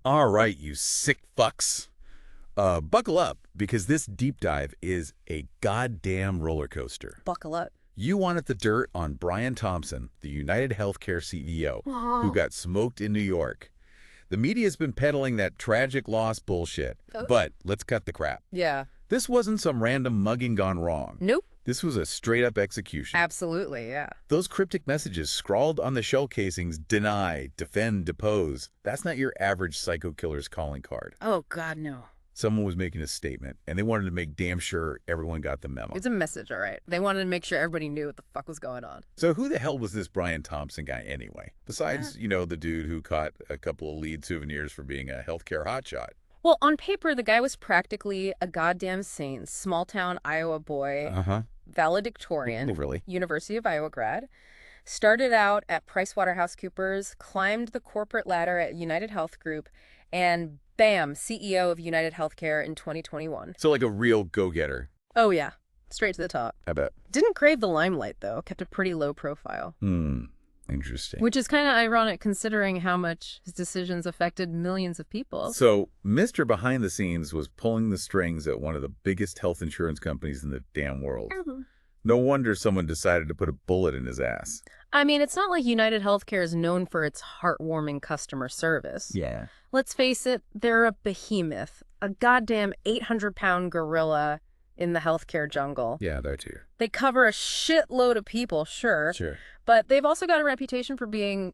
All right, you sick fucks. Buckle up, because this deep dive is a goddamn roller coaster. Buckle up. You wanted the dirt on Brian Thompson, the United Healthcare CEO, who got smoked in New York. The media's been peddling that tragic loss bullshit. But let's cut the crap. Yeah. This wasn't some random mugging gone wrong. Nope. This was a straight-up execution. Absolutely, yeah. Those cryptic messages scrawled on the shell casings, deny, defend, depose. That's not your average psycho killer's calling card. Oh, God, no. Someone was making a statement, and they wanted to make damn sure everyone got the memo. It's a message, all right. They wanted to make sure everybody knew what the fuck was going on. So who the hell was this Brian Thompson guy anyway? Besides, the dude who caught a couple of lead souvenirs for being a healthcare hotshot. Well, on paper, the guy was practically a goddamn saint. Small-town Iowa boy, valedictorian, Really? University of Iowa grad. Started out at PricewaterhouseCoopers, climbed the corporate ladder at United Health Group, and bam, CEO of United Healthcare in 2021. So like a real go-getter. Oh, yeah. Straight to the top. I bet. Didn't crave the limelight, though. Kept a pretty low profile. Interesting. Which is kind of ironic considering how much his decisions affected millions of people. So Mr. Behind the Scenes was pulling the strings at one of the biggest health insurance companies in the damn world. No wonder someone decided to put a bullet in his ass. I mean, it's not like United Healthcare is known for its heartwarming customer service. Yeah. Let's face it, they're a behemoth, a goddamn 800-pound gorilla in the healthcare jungle. Yeah, that too. They cover a shitload of people, sure. But they've also got a reputation for being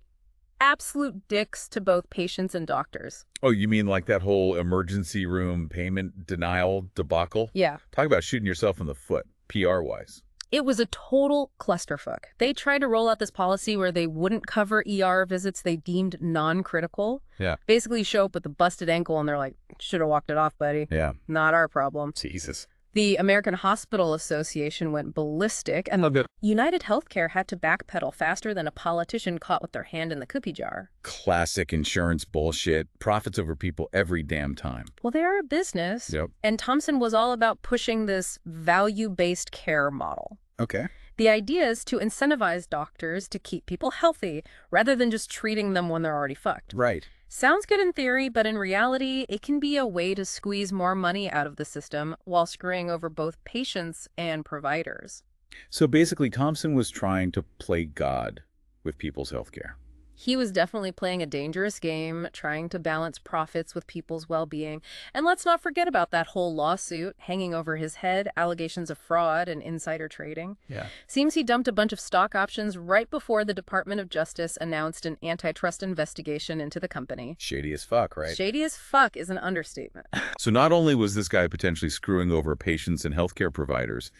absolute dicks to both patients and doctors. Oh, you mean like that whole emergency room payment denial debacle? Yeah. Talk about shooting yourself in the foot, PR-wise. It was a total clusterfuck. They tried to roll out this policy where they wouldn't cover ER visits they deemed non-critical. Yeah. Basically show up with a busted ankle and they're like, should have walked it off, buddy. Yeah. Not our problem. Jesus. The American Hospital Association went ballistic, and United Healthcare had to backpedal faster than a politician caught with their hand in the cookie jar. Classic insurance bullshit. Profits over people every damn time. Well, they are a business. Yep. And Thompson was all about pushing this value-based care model. Okay. The idea is to incentivize doctors to keep people healthy rather than just treating them when they're already fucked. Right. Sounds good in theory, but in reality, it can be a way to squeeze more money out of the system while screwing over both patients and providers. So basically, Thompson was trying to play God with people's healthcare. He was definitely playing a dangerous game, trying to balance profits with people's well-being. And let's not forget about that whole lawsuit hanging over his head, allegations of fraud and insider trading. Yeah. Seems he dumped a bunch of stock options right before the Department of Justice announced an antitrust investigation into the company. Shady as fuck, right? Shady as fuck is an understatement. So not only was this guy potentially screwing over patients and healthcare providers,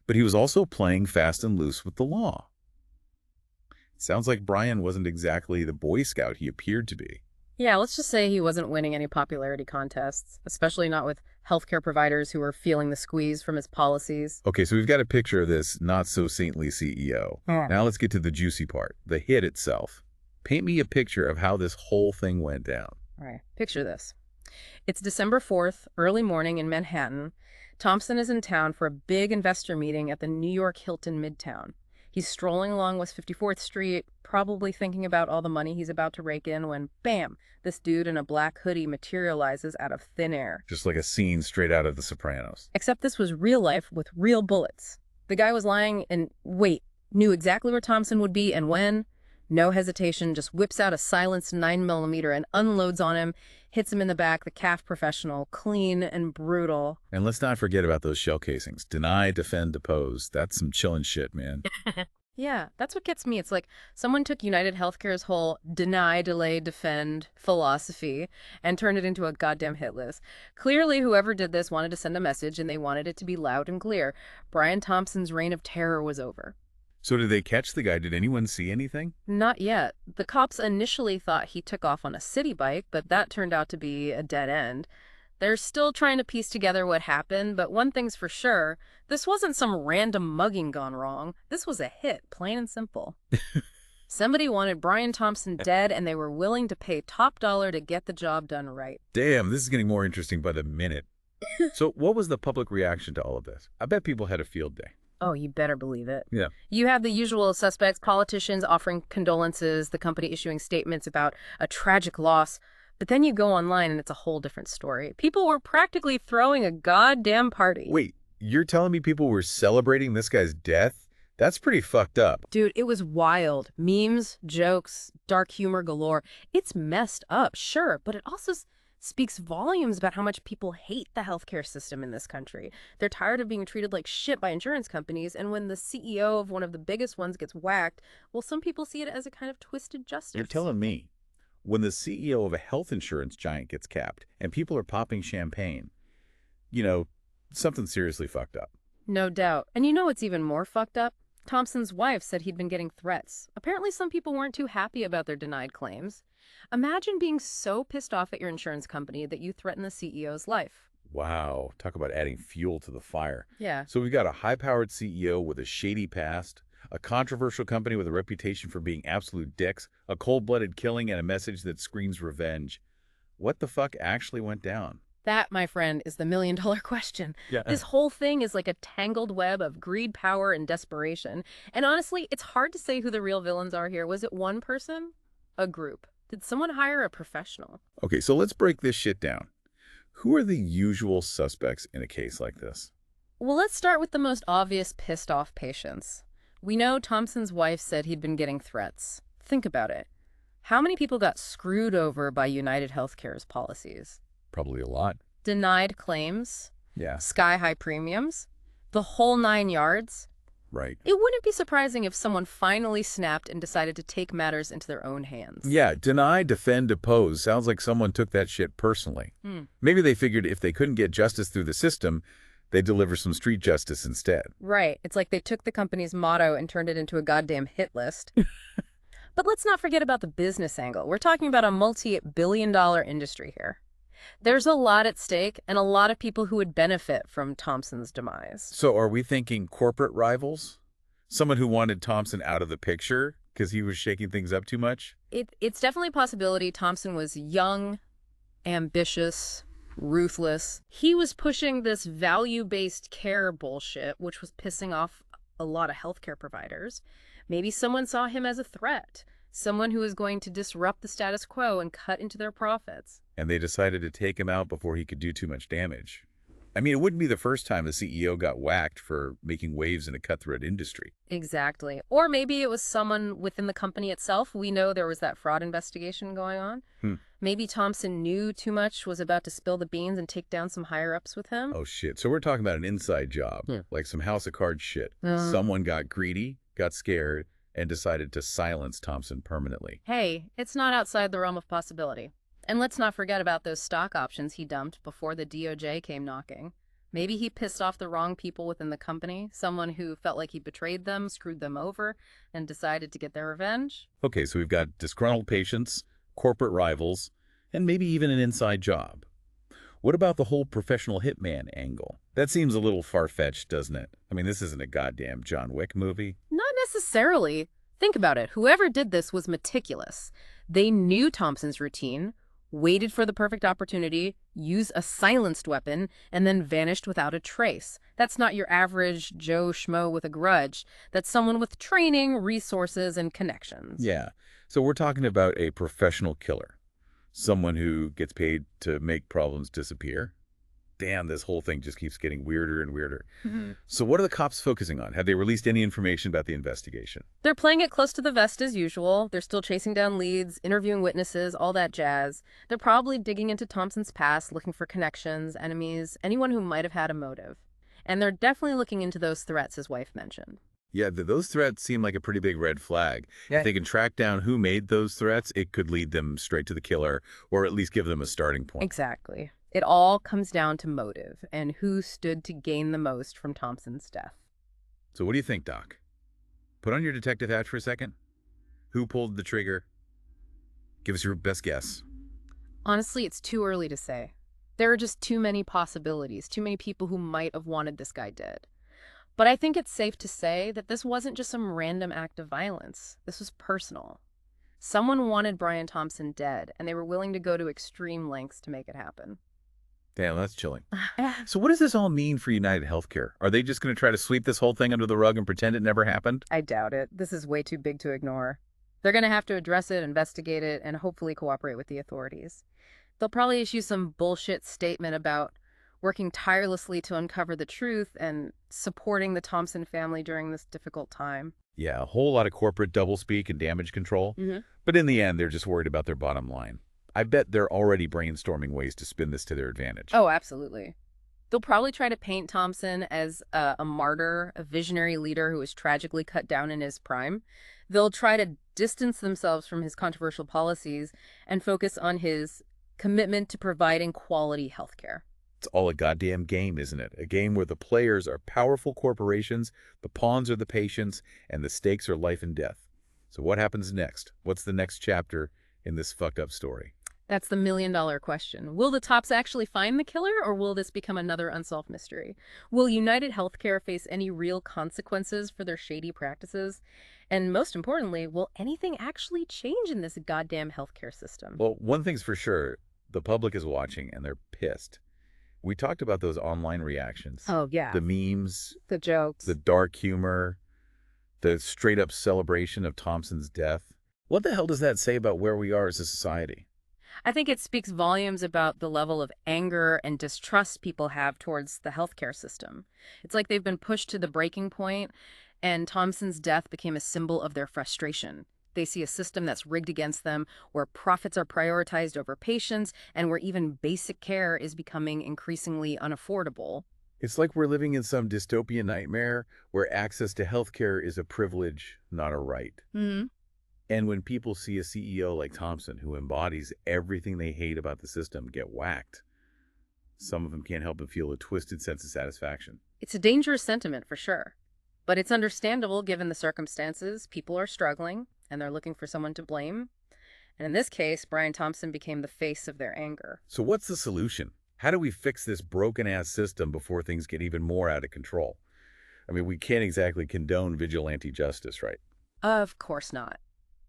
but he was also playing fast and loose with the law. Sounds like Brian wasn't exactly the Boy Scout he appeared to be. Yeah, let's just say he wasn't winning any popularity contests, especially not with healthcare providers who were feeling the squeeze from his policies. Okay, so we've got a picture of this not-so-saintly CEO. Now let's get to the juicy part, the hit itself. Paint me a picture of how this whole thing went down. All right, picture this. It's December 4th, early morning in Manhattan. Thompson is in town for a big investor meeting at the New York Hilton Midtown. He's strolling along West 54th Street, probably thinking about all the money he's about to rake in when, bam, this dude in a black hoodie materializes out of thin air. Just like a scene straight out of The Sopranos. Except this was real life with real bullets. The guy was lying and, knew exactly where Thompson would be and when. No hesitation, just whips out a silenced 9mm and unloads on him, hits him in the back, the calf professional, clean and brutal. And let's not forget about those shell casings. Deny, defend, depose. That's some chillin' shit, man. Yeah, that's what gets me. It's like someone took United Healthcare's whole deny, delay, defend philosophy and turned it into a goddamn hit list. Clearly, whoever did this wanted to send a message, and they wanted it to be loud and clear. Brian Thompson's reign of terror was over. So did they catch the guy? Did anyone see anything? Not yet. The cops initially thought he took off on a city bike, but that turned out to be a dead end. They're still trying to piece together what happened, but one thing's for sure, this wasn't some random mugging gone wrong. This was a hit, plain and simple. Somebody wanted Brian Thompson dead, and they were willing to pay top dollar to get the job done right. Damn, this is getting more interesting by the minute. So what was the public reaction to all of this? I bet people had a field day. Oh, you better believe it. Yeah. You have the usual suspects, politicians offering condolences, the company issuing statements about a tragic loss, But then you go online and it's a whole different story. People were practically throwing a goddamn party. Wait, you're telling me people were celebrating this guy's death? That's pretty fucked up. Dude, it was wild. Memes, jokes, dark humor galore. It's messed up, sure, but it also speaks volumes about how much people hate the healthcare system in this country. They're tired of being treated like shit by insurance companies, and when the CEO of one of the biggest ones gets whacked, well, some people see it as a kind of twisted justice. You're telling me, when the CEO of a health insurance giant gets capped and people are popping champagne, something seriously fucked up. No doubt. And you know what's even more fucked up? Thompson's wife said he'd been getting threats. Apparently some people weren't too happy about their denied claims. Imagine being so pissed off at your insurance company that you threaten the CEO's life. Wow, talk about adding fuel to the fire. Yeah. So we've got a high-powered CEO with a shady past, a controversial company with a reputation for being absolute dicks, a cold-blooded killing, and a message that screams revenge. What the fuck actually went down? That, my friend, is the million-dollar question. Yeah. This whole thing is like a tangled web of greed, power, and desperation. And honestly, it's hard to say who the real villains are here. Was it one person? A group? Did someone hire a professional? Okay, so let's break this shit down. Who are the usual suspects in a case like this? Well, let's start with the most obvious pissed-off patients. We know Thompson's wife said he'd been getting threats. Think about it. How many people got screwed over by United Healthcare's policies? Probably a lot. Denied claims? Yeah. Sky-high premiums? The whole 9 yards? Right. It wouldn't be surprising if someone finally snapped and decided to take matters into their own hands. Yeah, deny, defend, depose. Sounds like someone took that shit personally. Maybe they figured if they couldn't get justice through the system, they'd deliver some street justice instead. Right. It's like they took the company's motto and turned it into a goddamn hit list. But let's not forget about the business angle. We're talking about a multi-billion-dollar industry here. There's a lot at stake and a lot of people who would benefit from Thompson's demise. So are we thinking corporate rivals? Someone who wanted Thompson out of the picture because he was shaking things up too much? It's definitely a possibility. Thompson was young, ambitious, ruthless. He was pushing this value-based care bullshit, which was pissing off a lot of healthcare providers. Maybe someone saw him as a threat. Someone who is going to disrupt the status quo and cut into their profits. And they decided to take him out before he could do too much damage. I mean, it wouldn't be the first time a CEO got whacked for making waves in a cutthroat industry. Exactly. Or maybe it was someone within the company itself. We know there was that fraud investigation going on. Maybe Thompson knew too much, was about to spill the beans and take down some higher-ups with him. Oh, shit. So we're talking about an inside job, like some House of Cards shit. Someone got greedy, got scared, and decided to silence Thompson permanently. Hey, it's not outside the realm of possibility. And let's not forget about those stock options he dumped before the DOJ came knocking. Maybe he pissed off the wrong people within the company, someone who felt like he betrayed them, screwed them over, and decided to get their revenge. Okay, so we've got disgruntled patients, corporate rivals, and maybe even an inside job. What about the whole professional hitman angle? That seems a little far-fetched, doesn't it? I mean, this isn't a goddamn John Wick movie. Not necessarily. Think about it. Whoever did this was meticulous. They knew Thompson's routine, waited for the perfect opportunity, used a silenced weapon, and then vanished without a trace. That's not your average Joe Schmo with a grudge. That's someone with training, resources, and connections. Yeah, so we're talking about a professional killer. Someone who gets paid to make problems disappear. Damn, this whole thing just keeps getting weirder and weirder. So what are the cops focusing on? Have they released any information about the investigation? They're playing it close to the vest as usual. They're still chasing down leads, interviewing witnesses, all that jazz. They're probably digging into Thompson's past, looking for connections, enemies, anyone who might have had a motive. And they're definitely looking into those threats his wife mentioned. Yeah, those threats seem like a pretty big red flag. Yeah. If they can track down who made those threats, it could lead them straight to the killer, or at least give them a starting point. Exactly. It all comes down to motive and who stood to gain the most from Thompson's death. So what do you think, Doc? Put on your detective hat for a second. Who pulled the trigger? Give us your best guess. Honestly, it's too early to say. There are just too many possibilities, too many people who might have wanted this guy dead. But I think it's safe to say that this wasn't just some random act of violence. This was personal. Someone wanted Brian Thompson dead, and they were willing to go to extreme lengths to make it happen. Damn, that's chilling. So what does this all mean for United Healthcare? Are they just going to try to sweep this whole thing under the rug and pretend it never happened? I doubt it. This is way too big to ignore. They're going to have to address it, investigate it, and hopefully cooperate with the authorities. They'll probably issue some bullshit statement about working tirelessly to uncover the truth and supporting the Thompson family during this difficult time. Yeah, a whole lot of corporate doublespeak and damage control. But in the end, they're just worried about their bottom line. I bet they're already brainstorming ways to spin this to their advantage. Oh, absolutely. They'll probably try to paint Thompson as a martyr, a visionary leader who was tragically cut down in his prime. They'll try to distance themselves from his controversial policies and focus on his commitment to providing quality health care. It's all a goddamn game, isn't it? A game where the players are powerful corporations, the pawns are the patients, and the stakes are life and death. So what happens next? What's the next chapter in this fucked up story? That's the million-dollar question. Will the Tops actually find the killer, or will this become another unsolved mystery? Will United Healthcare face any real consequences for their shady practices? And most importantly, will anything actually change in this goddamn healthcare system? Well, one thing's for sure, the public is watching and they're pissed. We talked about those online reactions. Oh, yeah. The memes, The jokes. the dark humor, the straight-up celebration of Thompson's death. What the hell does that say about where we are as a society? I think it speaks volumes about the level of anger and distrust people have towards the healthcare system. It's like they've been pushed to the breaking point, and Thompson's death became a symbol of their frustration. They see a system that's rigged against them, where profits are prioritized over patients, and where even basic care is becoming increasingly unaffordable. It's like we're living in some dystopian nightmare where access to healthcare is a privilege, not a right. And when people see a CEO like Thompson, who embodies everything they hate about the system, get whacked, some of them can't help but feel a twisted sense of satisfaction. It's a dangerous sentiment for sure, but it's understandable given the circumstances. People are struggling, and they're looking for someone to blame. And in this case, Brian Thompson became the face of their anger. So what's the solution? How do we fix this broken-ass system before things get even more out of control? I mean, we can't exactly condone vigilante justice, right? Of course not.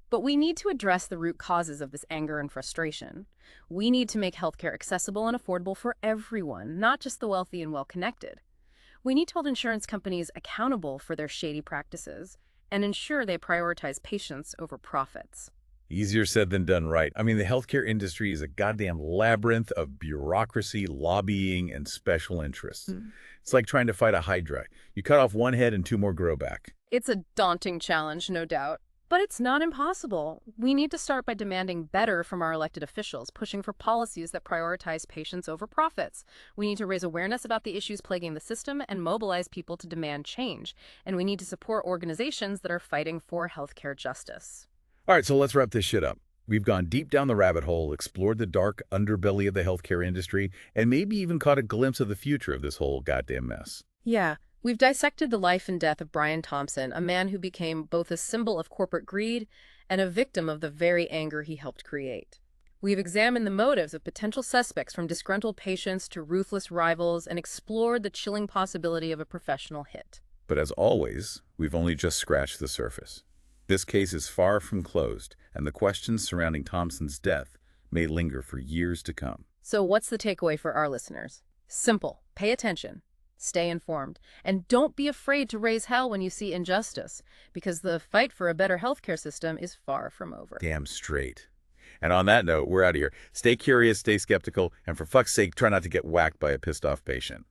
But we need to address the root causes of this anger and frustration. We need to make healthcare accessible and affordable for everyone, not just the wealthy and well-connected. We need to hold insurance companies accountable for their shady practices and ensure they prioritize patients over profits. Easier said than done, right? I mean, the healthcare industry is a goddamn labyrinth of bureaucracy, lobbying, and special interests. It's like trying to fight a hydra. You cut off one head and two more grow back. It's a daunting challenge, no doubt. But it's not impossible. We need to start by demanding better from our elected officials, pushing for policies that prioritize patients over profits. We need to raise awareness about the issues plaguing the system and mobilize people to demand change. And we need to support organizations that are fighting for healthcare justice. All right, so let's wrap this shit up. We've gone deep down the rabbit hole, explored the dark underbelly of the healthcare industry, and maybe even caught a glimpse of the future of this whole goddamn mess. Yeah. We've dissected the life and death of Brian Thompson, a man who became both a symbol of corporate greed and a victim of the very anger he helped create. We've examined the motives of potential suspects, from disgruntled patients to ruthless rivals, and explored the chilling possibility of a professional hit. But as always, we've only just scratched the surface. This case is far from closed, and the questions surrounding Thompson's death may linger for years to come. So what's the takeaway for our listeners? Simple. Pay attention. Stay informed. And don't be afraid to raise hell when you see injustice, because the fight for a better healthcare system is far from over. Damn straight. And on that note, we're out of here. Stay curious, stay skeptical, and for fuck's sake, try not to get whacked by a pissed-off patient.